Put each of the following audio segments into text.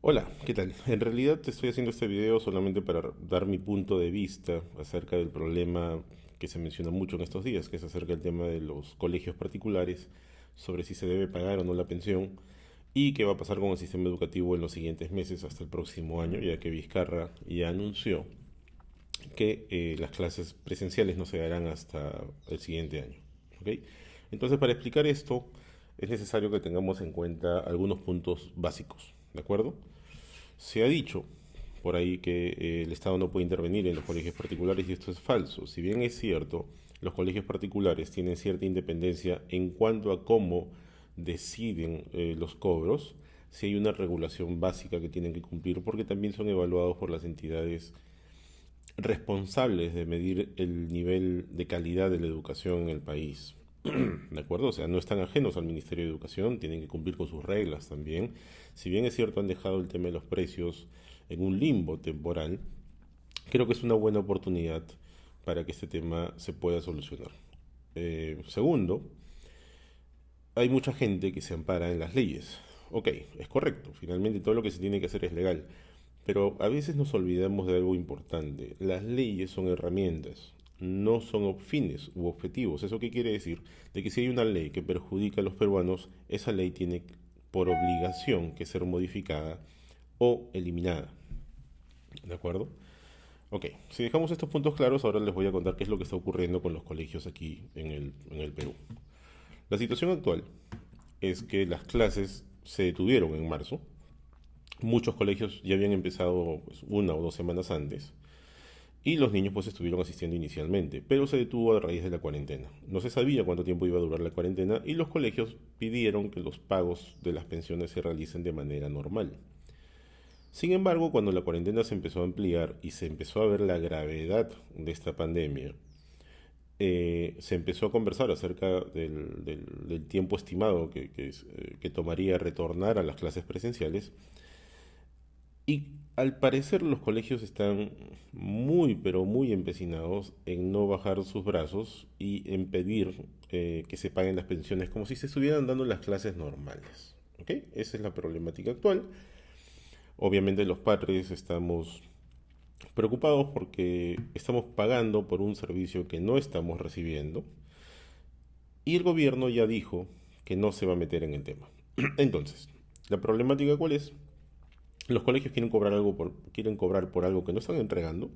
Hola, ¿qué tal? En realidad te estoy haciendo este video solamente para dar mi punto de vista acerca del problema que se menciona mucho en estos días, que es acerca del tema de los colegios particulares, sobre si se debe pagar o no la pensión y qué va a pasar con el sistema educativo en los siguientes meses hasta el próximo año, ya que Vizcarra ya anunció que las clases presenciales no se darán hasta el siguiente año. ¿Ok? Entonces, para explicar esto, es necesario que tengamos en cuenta algunos puntos básicos, ¿de acuerdo? Se ha dicho por ahí que el Estado no puede intervenir en los colegios particulares y esto es falso. Si bien es cierto, los colegios particulares tienen cierta independencia en cuanto a cómo deciden los cobros, si hay una regulación básica que tienen que cumplir porque también son evaluados por las entidades responsables de medir el nivel de calidad de la educación en el país. ¿De acuerdo? O sea, no están ajenos al Ministerio de Educación, tienen que cumplir con sus reglas también. Si bien es cierto, han dejado el tema de los precios en un limbo temporal, creo que es una buena oportunidad para que este tema se pueda solucionar. Segundo, hay mucha gente que se ampara en las leyes. Ok, es correcto, finalmente todo lo que se tiene que hacer es legal, pero a veces nos olvidamos de algo importante. Las leyes son herramientas, no son fines u objetivos. ¿Eso qué quiere decir? De que si hay una ley que perjudica a los peruanos, esa ley tiene por obligación que ser modificada o eliminada. ¿De acuerdo? Ok, si dejamos estos puntos claros, ahora les voy a contar qué es lo que está ocurriendo con los colegios aquí en el Perú. La situación actual es que las clases se detuvieron en marzo. Muchos colegios ya habían empezado pues, una o dos semanas antes y los niños pues estuvieron asistiendo inicialmente, pero se detuvo a raíz de la cuarentena. No se sabía cuánto tiempo iba a durar la cuarentena y los colegios pidieron que los pagos de las pensiones se realicen de manera normal. Sin embargo, cuando la cuarentena se empezó a ampliar y se empezó a ver la gravedad de esta pandemia, se empezó a conversar acerca del tiempo estimado que tomaría retornar a las clases presenciales y al parecer los colegios están muy, pero muy empecinados en no bajar sus brazos y en pedir que se paguen las pensiones como si se estuvieran dando las clases normales. ¿Ok? Esa es la problemática actual. Obviamente los padres estamos preocupados porque estamos pagando por un servicio que no estamos recibiendo y el gobierno ya dijo que no se va a meter en el tema. Entonces, ¿la problemática cuál es? Los colegios quieren cobrar por algo que no están entregando,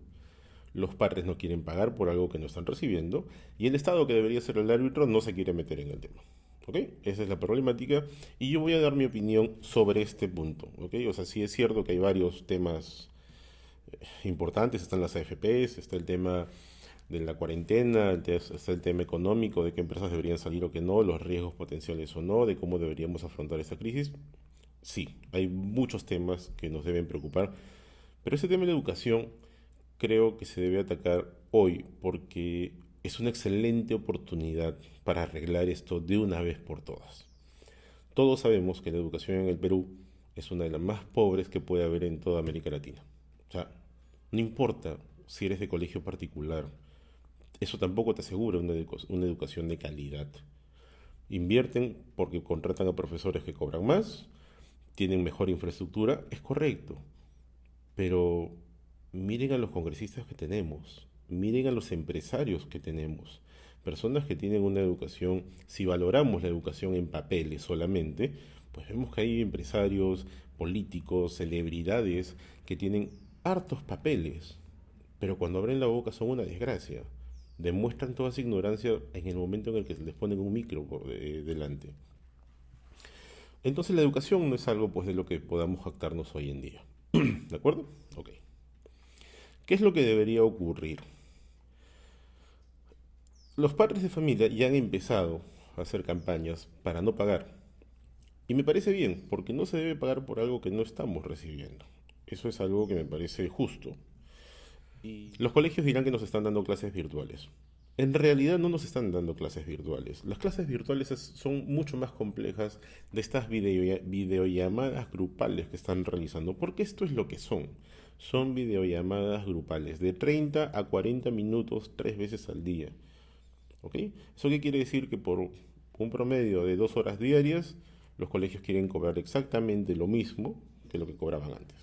los padres no quieren pagar por algo que no están recibiendo, y el Estado, que debería ser el árbitro, no se quiere meter en el tema. ¿Ok? Esa es la problemática, y yo voy a dar mi opinión sobre este punto. ¿Ok? O sea, sí es cierto que hay varios temas importantes, están las AFPs, está el tema de la cuarentena, está el tema económico, de qué empresas deberían salir o qué no, los riesgos potenciales o no, de cómo deberíamos afrontar esta crisis. Sí, hay muchos temas que nos deben preocupar, pero ese tema de la educación creo que se debe atacar hoy porque es una excelente oportunidad para arreglar esto de una vez por todas. Todos sabemos que la educación en el Perú es una de las más pobres que puede haber en toda América Latina. O sea, no importa si eres de colegio particular, eso tampoco te asegura una educación de calidad. Invierten porque contratan a profesores que cobran más, tienen mejor infraestructura, es correcto, pero miren a los congresistas que tenemos, miren a los empresarios que tenemos, personas que tienen una educación, si valoramos la educación en papeles solamente, pues vemos que hay empresarios, políticos, celebridades que tienen hartos papeles, pero cuando abren la boca son una desgracia. Demuestran toda su ignorancia en el momento en el que se les pone un micro delante. Entonces la educación no es algo pues de lo que podamos jactarnos hoy en día. ¿De acuerdo? Ok. ¿Qué es lo que debería ocurrir? Los padres de familia ya han empezado a hacer campañas para no pagar. Y me parece bien, porque no se debe pagar por algo que no estamos recibiendo. Eso es algo que me parece justo. Y los colegios dirán que nos están dando clases virtuales. En realidad no nos están dando clases virtuales. Las clases virtuales son mucho más complejas de estas videollamadas grupales que están realizando, porque esto es lo que son. Son videollamadas grupales de 30 a 40 minutos 3 veces al día. ¿Ok? ¿Eso qué quiere decir? Que por un promedio de 2 horas diarias, los colegios quieren cobrar exactamente lo mismo, que lo que cobraban antes.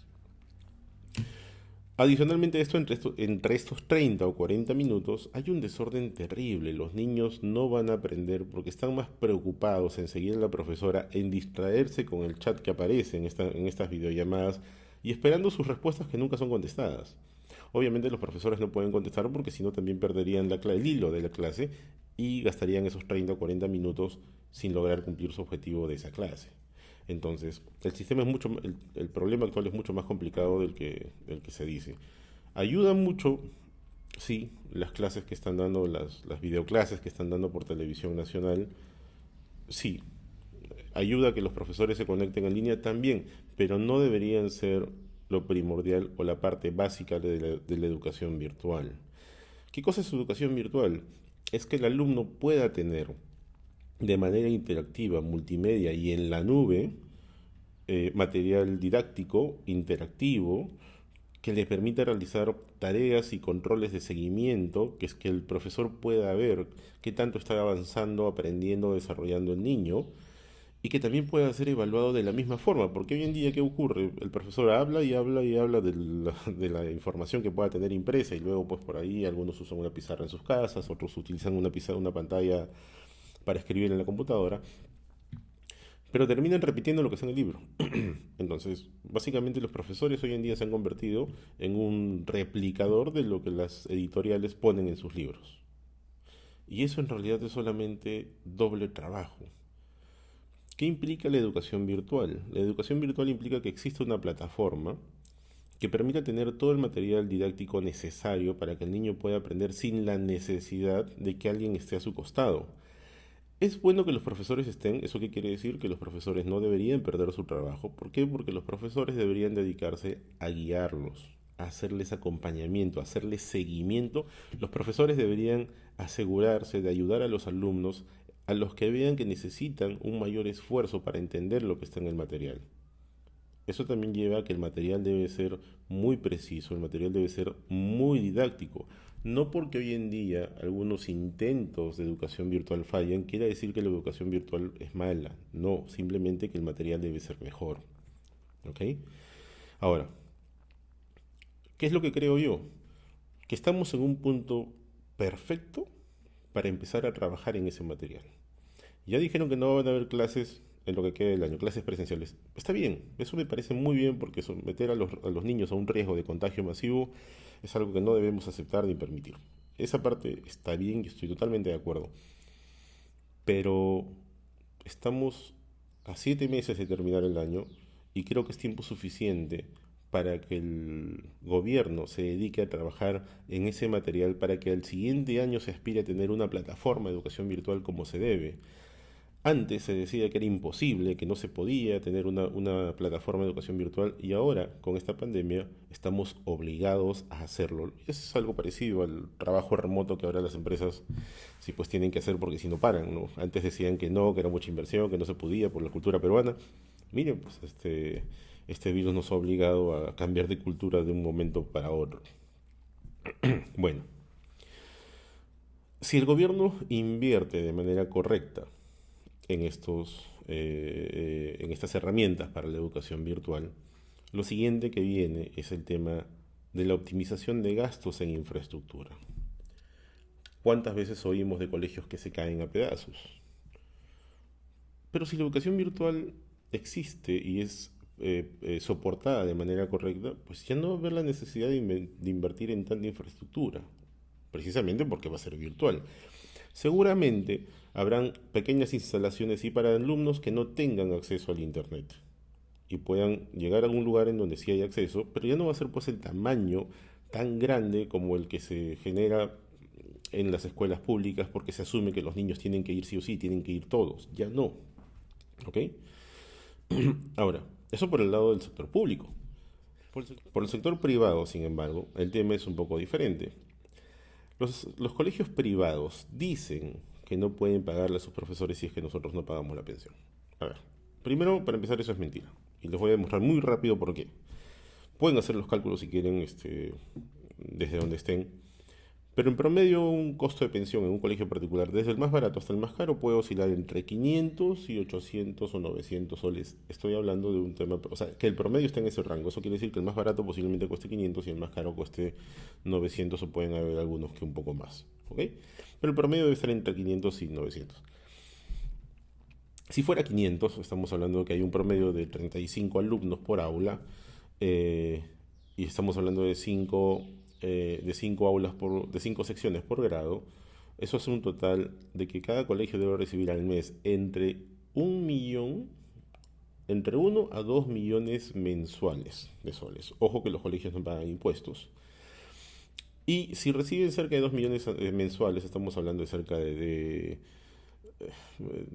Adicionalmente a esto, entre estos 30 o 40 minutos hay un desorden terrible. Los niños no van a aprender porque están más preocupados en seguir a la profesora, en distraerse con el chat que aparece en estas videollamadas y esperando sus respuestas que nunca son contestadas. Obviamente los profesores no pueden contestar porque si no también perderían el hilo de la clase y gastarían esos 30 o 40 minutos sin lograr cumplir su objetivo de esa clase. Entonces, el problema actual es mucho más complicado del que se dice. Ayuda mucho, sí, las clases que están dando, las videoclases que están dando por televisión nacional, sí. Ayuda a que los profesores se conecten en línea también, pero no deberían ser lo primordial o la parte básica de la educación virtual. ¿Qué cosa es educación virtual? Es que el alumno pueda tener de manera interactiva, multimedia y en la nube, material didáctico, interactivo, que le permita realizar tareas y controles de seguimiento, que es que el profesor pueda ver qué tanto está avanzando, aprendiendo, desarrollando el niño, y que también pueda ser evaluado de la misma forma, porque hoy en día, ¿qué ocurre? El profesor habla y habla y habla de la información que pueda tener impresa, y luego pues por ahí algunos usan una pizarra en sus casas, otros utilizan una pantalla para escribir en la computadora, pero terminan repitiendo lo que está en el libro. Entonces, básicamente los profesores hoy en día se han convertido en un replicador de lo que las editoriales ponen en sus libros. Y eso en realidad es solamente doble trabajo. ¿Qué implica la educación virtual? La educación virtual implica que existe una plataforma que permita tener todo el material didáctico necesario para que el niño pueda aprender sin la necesidad de que alguien esté a su costado. Es bueno que los profesores estén. ¿Eso qué quiere decir? Que los profesores no deberían perder su trabajo. ¿Por qué? Porque los profesores deberían dedicarse a guiarlos, a hacerles acompañamiento, a hacerles seguimiento. Los profesores deberían asegurarse de ayudar a los alumnos a los que vean que necesitan un mayor esfuerzo para entender lo que está en el material. Eso también lleva a que el material debe ser muy preciso, el material debe ser muy didáctico. No porque hoy en día algunos intentos de educación virtual fallan, quiere decir que la educación virtual es mala. No, simplemente que el material debe ser mejor. ¿Ok? Ahora, ¿qué es lo que creo yo? Que estamos en un punto perfecto para empezar a trabajar en ese material. Ya dijeron que no van a haber clases en lo que quede del año, clases presenciales. Está bien, eso me parece muy bien porque someter a los niños a un riesgo de contagio masivo es algo que no debemos aceptar ni permitir. Esa parte está bien y estoy totalmente de acuerdo. Pero estamos a 7 meses de terminar el año y creo que es tiempo suficiente para que el gobierno se dedique a trabajar en ese material para que al siguiente año se aspire a tener una plataforma de educación virtual como se debe. Antes se decía que era imposible, que no se podía tener una plataforma de educación virtual y ahora, con esta pandemia, estamos obligados a hacerlo. Es algo parecido al trabajo remoto que ahora las empresas sí pues tienen que hacer porque si no paran, ¿no? Antes decían que no, que era mucha inversión, que no se podía por la cultura peruana. Miren, pues este virus nos ha obligado a cambiar de cultura de un momento para otro. Bueno, si el gobierno invierte de manera correcta en estas herramientas para la educación virtual, lo siguiente que viene es el tema de la optimización de gastos en infraestructura. ¿Cuántas veces oímos de colegios que se caen a pedazos? Pero si la educación virtual existe y es soportada de manera correcta, pues ya no va a haber la necesidad de invertir en tanta infraestructura, precisamente porque va a ser virtual. Seguramente habrán pequeñas instalaciones y para alumnos que no tengan acceso al internet y puedan llegar a un lugar en donde sí hay acceso, pero ya no va a ser pues el tamaño tan grande como el que se genera en las escuelas públicas porque se asume que los niños tienen que ir sí o sí, tienen que ir todos. Ya no. ¿Ok? Ahora, eso por el lado del sector público. Por el sector privado, sin embargo, el tema es un poco diferente. Los colegios privados dicen que no pueden pagarle a sus profesores si es que nosotros no pagamos la pensión. A ver, primero, para empezar, eso es mentira. Y les voy a demostrar muy rápido por qué. Pueden hacer los cálculos si quieren, desde donde estén. Pero en promedio un costo de pensión en un colegio particular, desde el más barato hasta el más caro, puede oscilar entre 500 y 800 o 900 soles. Estoy hablando de un tema, o sea, que el promedio está en ese rango. Eso quiere decir que el más barato posiblemente cueste 500 y el más caro cueste 900 o pueden haber algunos que un poco más. ¿Ok? Pero el promedio debe estar entre 500 y 900. Si fuera 500, estamos hablando de que hay un promedio de 35 alumnos por aula eh, y estamos hablando de 5 secciones por grado. Eso es un total de que cada colegio debe recibir al mes entre 1 a 2 millones mensuales de soles. Ojo que los colegios no pagan impuestos. Y si reciben cerca de 2 millones mensuales, estamos hablando de cerca de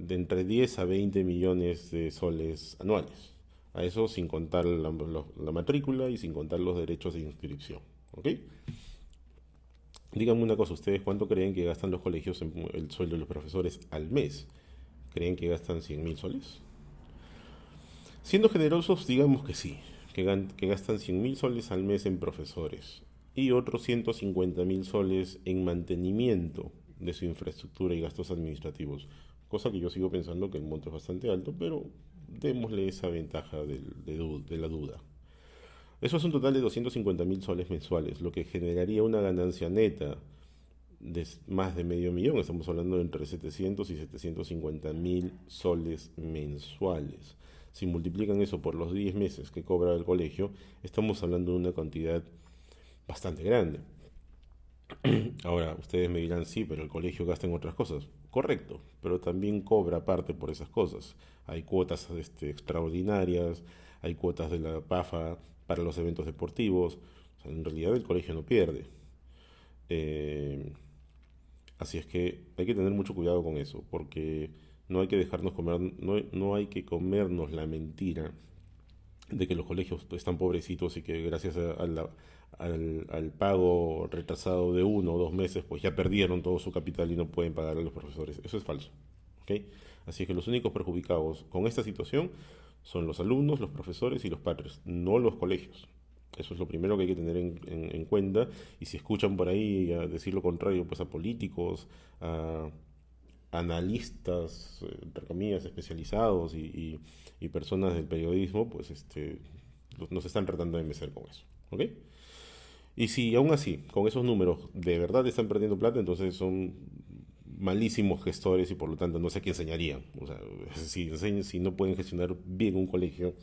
entre 10 a 20 millones de soles anuales. A eso sin contar la matrícula y sin contar los derechos de inscripción. ¿Ok? Díganme una cosa, ¿ustedes cuánto creen que gastan los colegios en el sueldo de los profesores al mes? ¿Creen que gastan 100.000 soles? Siendo generosos, digamos que sí, que gastan 100.000 soles al mes en profesores y otros 150.000 soles en mantenimiento de su infraestructura y gastos administrativos. Cosa que yo sigo pensando que el monto es bastante alto, pero démosle esa ventaja de la duda. Eso es un total de 250.000 soles mensuales, lo que generaría una ganancia neta de más de medio millón. Estamos hablando de entre 700 y 750.000 soles mensuales. Si multiplican eso por los 10 meses que cobra el colegio, estamos hablando de una cantidad bastante grande. Ahora, ustedes me dirán, sí, pero el colegio gasta en otras cosas. Correcto, pero también cobra parte por esas cosas. Hay cuotas extraordinarias, hay cuotas de la PAFA para los eventos deportivos. O sea, en realidad el colegio no pierde. Eh, Así es que hay que tener mucho cuidado con eso, porque no hay que dejarnos comer, no hay que comernos la mentira de que los colegios están pobrecitos y que gracias al pago retrasado de 1 o 2 meses, pues ya perdieron todo su capital y no pueden pagar a los profesores. Eso es falso. ¿Ok? Así es que los únicos perjudicados con esta situación son los alumnos, los profesores y los padres, no los colegios. Eso es lo primero que hay que tener en cuenta. Y si escuchan por ahí a decir lo contrario, pues a políticos, a analistas, entre comillas, especializados y personas del periodismo, pues nos están tratando de mecer con eso. ¿Ok? Y si aún así, con esos números, de verdad están perdiendo plata, entonces son malísimos gestores y por lo tanto no sé a qué enseñarían. O sea, si no pueden gestionar bien un colegio,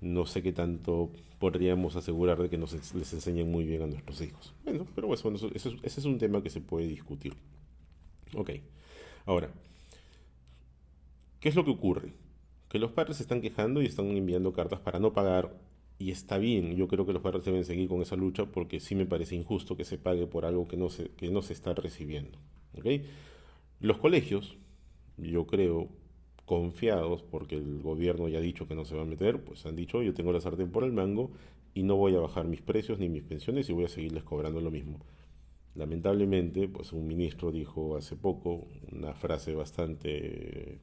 no sé qué tanto podríamos asegurar de que les enseñen muy bien a nuestros hijos. Bueno, pero bueno, ese es un tema que se puede discutir. Ok, ahora, ¿qué es lo que ocurre? Que los padres se están quejando y están enviando cartas para no pagar. Y está bien, yo creo que los padres deben seguir con esa lucha porque sí me parece injusto que se pague por algo que no se está recibiendo. ¿Ok? Los colegios, yo creo, confiados porque el gobierno ya ha dicho que no se va a meter, pues han dicho yo tengo la sartén por el mango y no voy a bajar mis precios ni mis pensiones y voy a seguirles cobrando lo mismo. Lamentablemente, pues un ministro dijo hace poco una frase bastante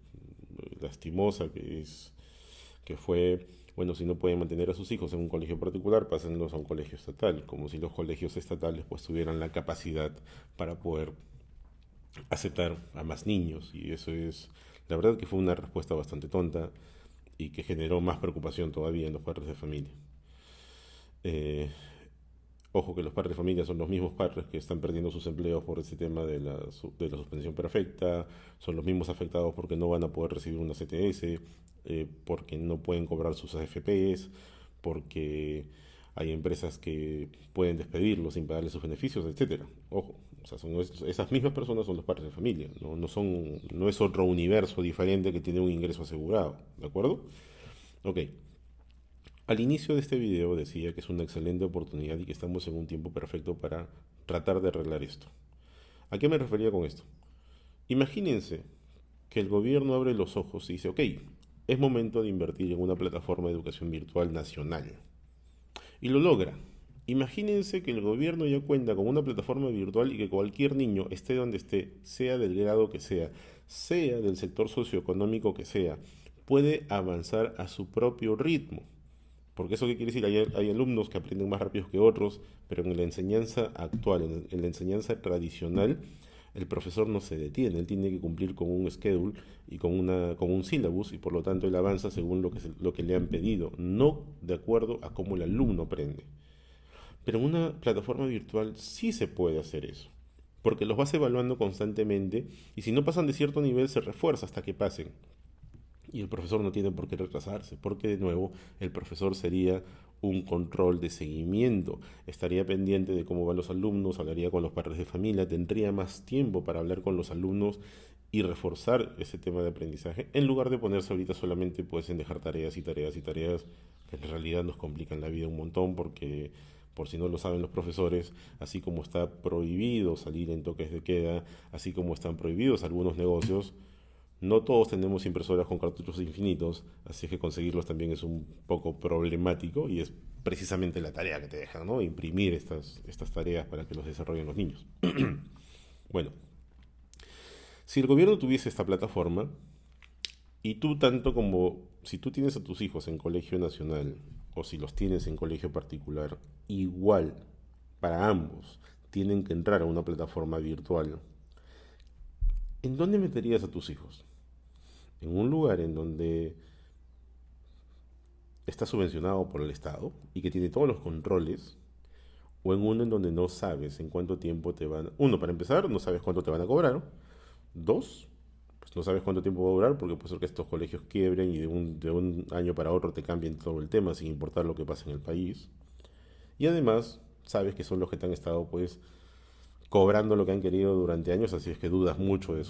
lastimosa que fue, bueno, si no pueden mantener a sus hijos en un colegio particular, pásenlos a un colegio estatal, como si los colegios estatales pues tuvieran la capacidad para poder aceptar a más niños. Y eso es, la verdad que fue una respuesta bastante tonta y que generó más preocupación todavía en los padres de familia. Eh, Ojo que los padres de familia son los mismos padres que están perdiendo sus empleos por ese tema de la suspensión perfecta, son los mismos afectados porque no van a poder recibir una CTS, porque no pueden cobrar sus AFPs, porque hay empresas que pueden despedirlos sin pagarles sus beneficios, etcétera. Ojo, o sea, esas mismas personas son los padres de familia, no es otro universo diferente que tiene un ingreso asegurado, ¿de acuerdo? Ok. Al inicio de este video decía que es una excelente oportunidad y que estamos en un tiempo perfecto para tratar de arreglar esto. ¿A qué me refería con esto? Imagínense que el gobierno abre los ojos y dice, ok, es momento de invertir en una plataforma de educación virtual nacional. Y lo logra. Imagínense que el gobierno ya cuenta con una plataforma virtual y que cualquier niño, esté donde esté, sea del grado que sea del sector socioeconómico que sea, puede avanzar a su propio ritmo. Porque eso qué quiere decir, hay alumnos que aprenden más rápido que otros, pero en la enseñanza actual, en la enseñanza tradicional, el profesor no se detiene, él tiene que cumplir con un schedule y con un syllabus y por lo tanto él avanza según lo que le han pedido, no de acuerdo a cómo el alumno aprende. Pero en una plataforma virtual sí se puede hacer eso, porque los vas evaluando constantemente y si no pasan de cierto nivel se refuerza hasta que pasen. Y el profesor no tiene por qué retrasarse, porque de nuevo el profesor sería un control de seguimiento, estaría pendiente de cómo van los alumnos, hablaría con los padres de familia, tendría más tiempo para hablar con los alumnos y reforzar ese tema de aprendizaje, en lugar de ponerse ahorita solamente pues en dejar tareas y tareas y tareas que en realidad nos complican la vida un montón porque por si no lo saben los profesores, así como está prohibido salir en toques de queda, así como están prohibidos algunos negocios, no todos tenemos impresoras con cartuchos infinitos, así es que conseguirlos también es un poco problemático y es precisamente la tarea que te dejan, ¿no? Imprimir estas tareas para que los desarrollen los niños. Bueno, si el gobierno tuviese esta plataforma y tú tanto como si tú tienes a tus hijos en colegio nacional o si los tienes en colegio particular, igual para ambos tienen que entrar a una plataforma virtual. ¿En dónde meterías a tus hijos? ¿En un lugar en donde está subvencionado por el Estado y que tiene todos los controles, o en uno en donde no sabes en cuánto tiempo te van... Uno, para empezar, no sabes cuánto te van a cobrar. Dos, pues no sabes cuánto tiempo va a durar porque puede ser que estos colegios quiebren y de un año para otro te cambien todo el tema sin importar lo que pase en el país. Y además, sabes que son los que te han estado pues cobrando lo que han querido durante años, así es que dudas mucho de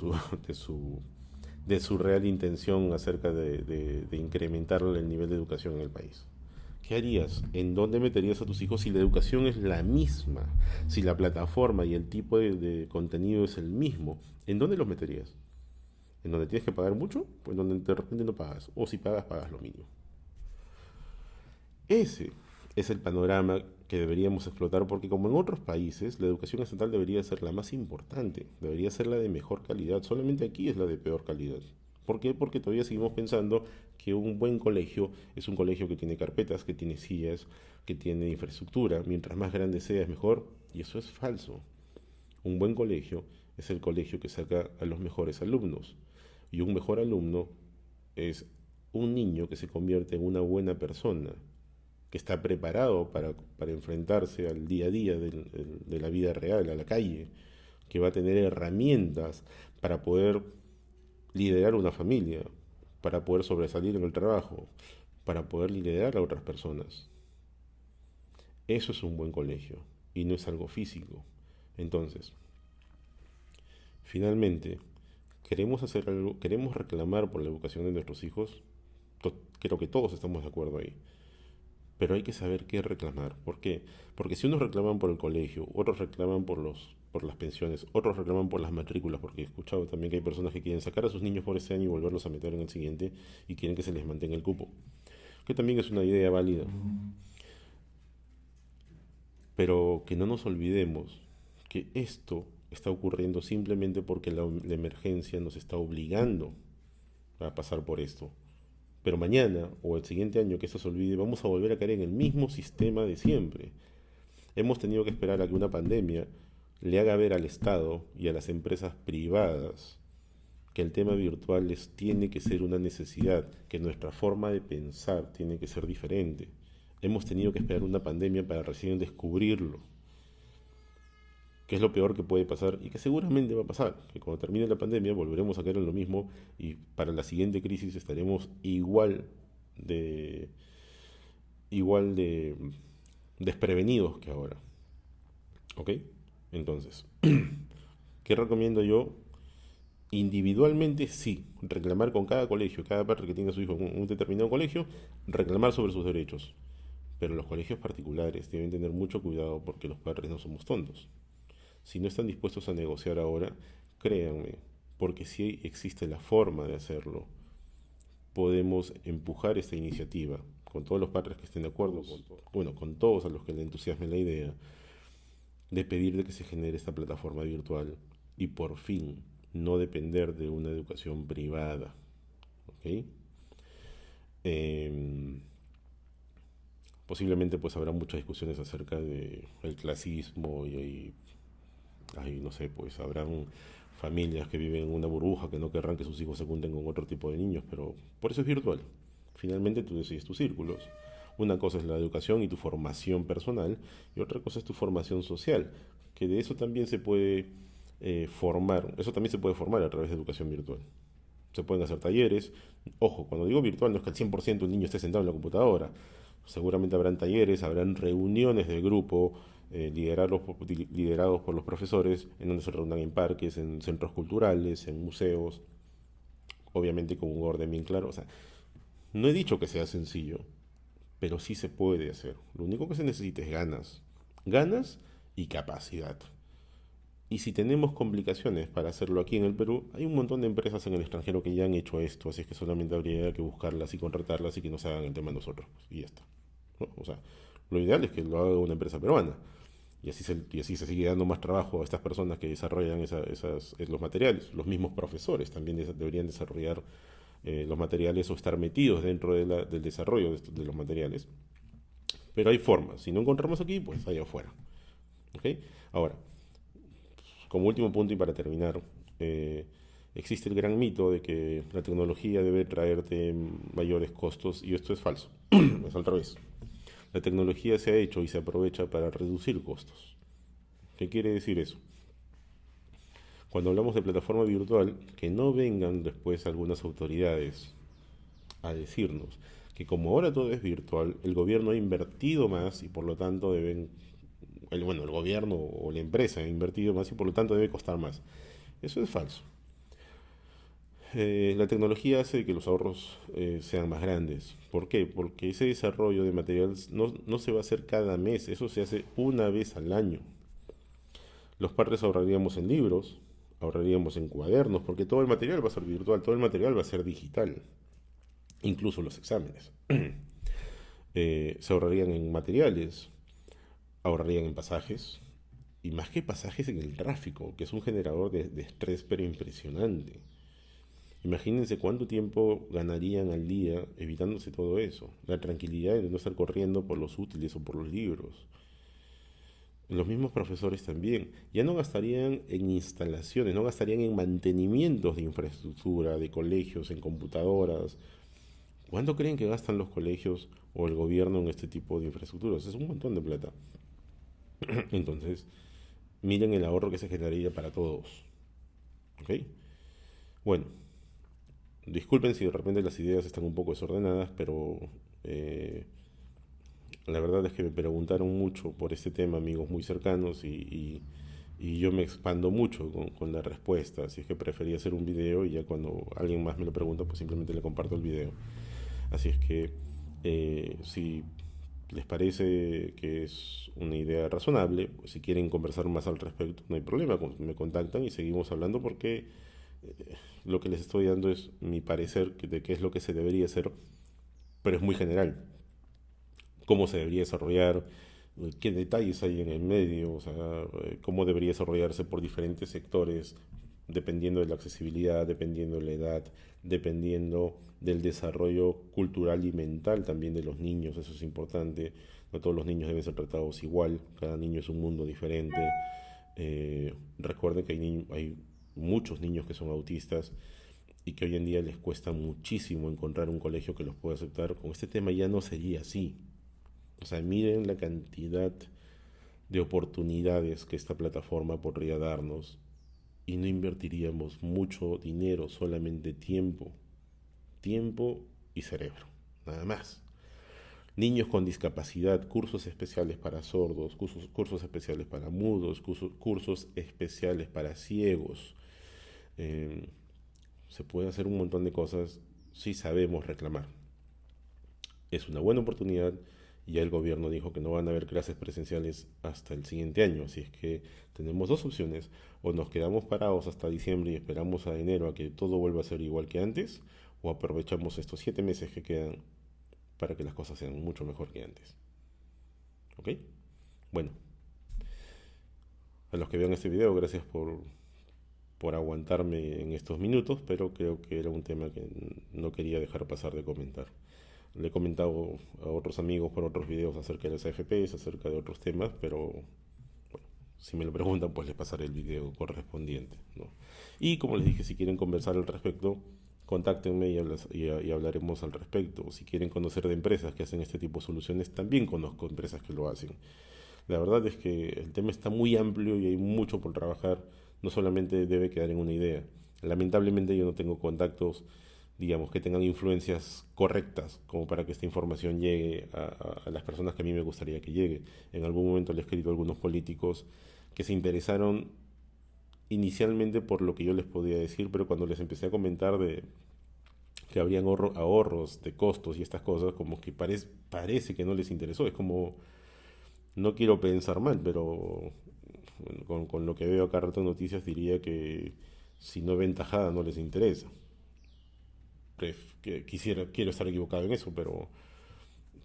su real intención acerca de incrementar el nivel de educación en el país. ¿Qué harías? ¿En dónde meterías a tus hijos si la educación es la misma? Si la plataforma y el tipo de contenido es el mismo, ¿en dónde los meterías? ¿En donde tienes que pagar mucho? Pues donde de repente no pagas. O si pagas, pagas lo mínimo. Ese es el panorama que deberíamos explotar porque como en otros países, la educación estatal debería ser la más importante, debería ser la de mejor calidad, solamente aquí es la de peor calidad. ¿Por qué? Porque todavía seguimos pensando que un buen colegio es un colegio que tiene carpetas, que tiene sillas, que tiene infraestructura, mientras más grande sea es mejor, y eso es falso. Un buen colegio es el colegio que saca a los mejores alumnos, y un mejor alumno es un niño que se convierte en una buena persona, que está preparado para enfrentarse al día a día de la vida real, a la calle, que va a tener herramientas para poder liderar una familia, para poder sobresalir en el trabajo, para poder liderar a otras personas. Eso es un buen colegio y no es algo físico. Entonces, finalmente, queremos hacer algo, queremos reclamar por la educación de nuestros hijos. Creo que todos estamos de acuerdo ahí. Pero hay que saber qué reclamar. ¿Por qué? Porque si unos reclaman por el colegio, otros reclaman por las pensiones, otros reclaman por las matrículas, porque he escuchado también que hay personas que quieren sacar a sus niños por ese año y volverlos a meter en el siguiente y quieren que se les mantenga el cupo, que también es una idea válida. Pero que no nos olvidemos que esto está ocurriendo simplemente porque la emergencia nos está obligando a pasar por esto. Pero mañana o el siguiente año que esto se olvide, vamos a volver a caer en el mismo sistema de siempre. Hemos tenido que esperar a que una pandemia le haga ver al Estado y a las empresas privadas que el tema virtual les tiene que ser una necesidad, que nuestra forma de pensar tiene que ser diferente. Hemos tenido que esperar una pandemia para recién descubrirlo, que es lo peor que puede pasar y que seguramente va a pasar, que cuando termine la pandemia volveremos a caer en lo mismo y para la siguiente crisis estaremos de igual de desprevenidos que ahora. ¿Ok? Entonces, ¿qué recomiendo yo? Individualmente sí, reclamar con cada colegio, cada padre que tenga su hijo en un determinado colegio, reclamar sobre sus derechos. Pero los colegios particulares deben tener mucho cuidado porque los padres no somos tontos. Si no están dispuestos a negociar ahora, créanme, porque si existe la forma de hacerlo, podemos empujar esta iniciativa con todos los padres que estén de acuerdo, bueno, con todos a los que le entusiasme la idea de pedir de que se genere esta plataforma virtual y por fin no depender de una educación privada. ¿Ok? Eh, Posiblemente pues habrá muchas discusiones acerca de el clasismo y no sé, pues habrán familias que viven en una burbuja que no querrán que sus hijos se junten con otro tipo de niños, pero por eso es virtual. Finalmente tú decides tus círculos. Una cosa es la educación y tu formación personal y otra cosa es tu formación social, que de eso también se puede formar, eso también se puede formar a través de educación virtual. Se pueden hacer talleres. Ojo, cuando digo virtual no es que el 100% el niño esté sentado en la computadora. Seguramente habrán talleres, habrán reuniones de grupo liderados por los profesores, en donde se reúnan en parques, en centros culturales, en museos, obviamente con un orden bien claro. O sea, no he dicho que sea sencillo, pero sí se puede hacer. Lo único que se necesita es ganas. Ganas y capacidad. Y si tenemos complicaciones para hacerlo aquí en el Perú, hay un montón de empresas en el extranjero que ya han hecho esto, así es que solamente habría que buscarlas y contratarlas y que nos hagan el tema nosotros. Y ya está. ¿No? O sea, lo ideal es que lo haga una empresa peruana. Y así se sigue dando más trabajo a estas personas que desarrollan los materiales. Los mismos profesores también deberían desarrollar los materiales o estar metidos dentro del desarrollo de los materiales. Pero hay formas. Si no encontramos aquí, pues allá afuera. ¿Ok? Ahora, como último punto y para terminar, existe el gran mito de que la tecnología debe traerte mayores costos y esto es falso. Es al revés. La tecnología se ha hecho y se aprovecha para reducir costos. ¿Qué quiere decir eso? Cuando hablamos de plataforma virtual, que no vengan después algunas autoridades a decirnos que como ahora todo es virtual, el gobierno ha invertido más y por lo tanto el gobierno o la empresa ha invertido más y por lo tanto debe costar más. Eso es falso. La tecnología hace que los ahorros sean más grandes. ¿Por qué? Porque ese desarrollo de materiales no se va a hacer cada mes, eso se hace una vez al año. Los padres ahorraríamos en libros, ahorraríamos en cuadernos, porque todo el material va a ser virtual, todo el material va a ser digital, incluso los exámenes. Se ahorrarían en materiales, ahorrarían en pasajes, y más que pasajes en el tráfico, que es un generador de estrés pero impresionante. Imagínense cuánto tiempo ganarían al día evitándose todo eso. La tranquilidad de no estar corriendo por los útiles o por los libros. Los mismos profesores también. Ya no gastarían en instalaciones, no gastarían en mantenimientos de infraestructura, de colegios, en computadoras. ¿Cuánto creen que gastan los colegios o el gobierno en este tipo de infraestructuras? Es un montón de plata. Entonces, miren el ahorro que se generaría para todos. ¿Ok? Bueno, disculpen si de repente las ideas están un poco desordenadas, pero la verdad es que me preguntaron mucho por este tema, amigos muy cercanos, y yo me expando mucho con la respuesta, así es que preferí hacer un video y ya cuando alguien más me lo pregunta, pues simplemente le comparto el video. Así es que si les parece que es una idea razonable, pues si quieren conversar más al respecto, no hay problema, me contactan y seguimos hablando porque lo que les estoy dando es mi parecer de qué es lo que se debería hacer, pero es muy general. Cómo se debería desarrollar, qué detalles hay en el medio, o sea, cómo debería desarrollarse por diferentes sectores, dependiendo de la accesibilidad, dependiendo de la edad, dependiendo del desarrollo cultural y mental también de los niños, eso es importante. No todos los niños deben ser tratados igual, cada niño es un mundo diferente. Recuerden que hay muchos niños que son autistas y que hoy en día les cuesta muchísimo encontrar un colegio que los pueda aceptar. Con este tema ya no sería así. O sea, miren la cantidad de oportunidades que esta plataforma podría darnos y no invertiríamos mucho dinero, solamente tiempo. Tiempo y cerebro, nada más. Niños con discapacidad, cursos especiales para sordos, cursos especiales para mudos, cursos especiales para ciegos. Eh, Se puede hacer un montón de cosas si sabemos reclamar. Es una buena oportunidad y ya el gobierno dijo que no van a haber clases presenciales hasta el siguiente año, así es que tenemos dos opciones: o nos quedamos parados hasta diciembre y esperamos a enero a que todo vuelva a ser igual que antes, o aprovechamos estos 7 meses que quedan para que las cosas sean mucho mejor que antes. ¿Ok? Bueno, a los que vean este video, gracias por aguantarme en estos minutos, pero creo que era un tema que no quería dejar pasar de comentar. Le he comentado a otros amigos por otros videos acerca de las AFPs, acerca de otros temas, pero bueno, si me lo preguntan, pues les pasaré el video correspondiente, ¿no? Y como les dije, si quieren conversar al respecto, contáctenme y hablaremos al respecto. O si quieren conocer de empresas que hacen este tipo de soluciones, también conozco empresas que lo hacen. La verdad es que el tema está muy amplio y hay mucho por trabajar. No solamente debe quedar en una idea. Lamentablemente yo no tengo contactos, digamos, que tengan influencias correctas como para que esta información llegue a las personas que a mí me gustaría que llegue. En algún momento le he escrito a algunos políticos que se interesaron inicialmente por lo que yo les podía decir, pero cuando les empecé a comentar de que habrían ahorros de costos y estas cosas, como que parece que no les interesó. Es como, no quiero pensar mal, pero bueno, con lo que veo acá rato en noticias diría que si no ven tajada no les interesa. Quiero estar equivocado en eso, pero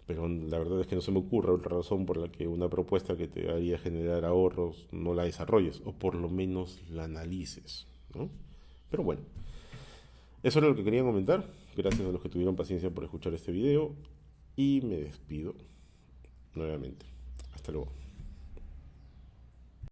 la verdad es que no se me ocurre otra razón por la que una propuesta que te haría generar ahorros no la desarrolles, o por lo menos la analices, ¿no? Pero bueno, eso era lo que quería comentar. Gracias a los que tuvieron paciencia por escuchar este video y me despido nuevamente. Hasta luego.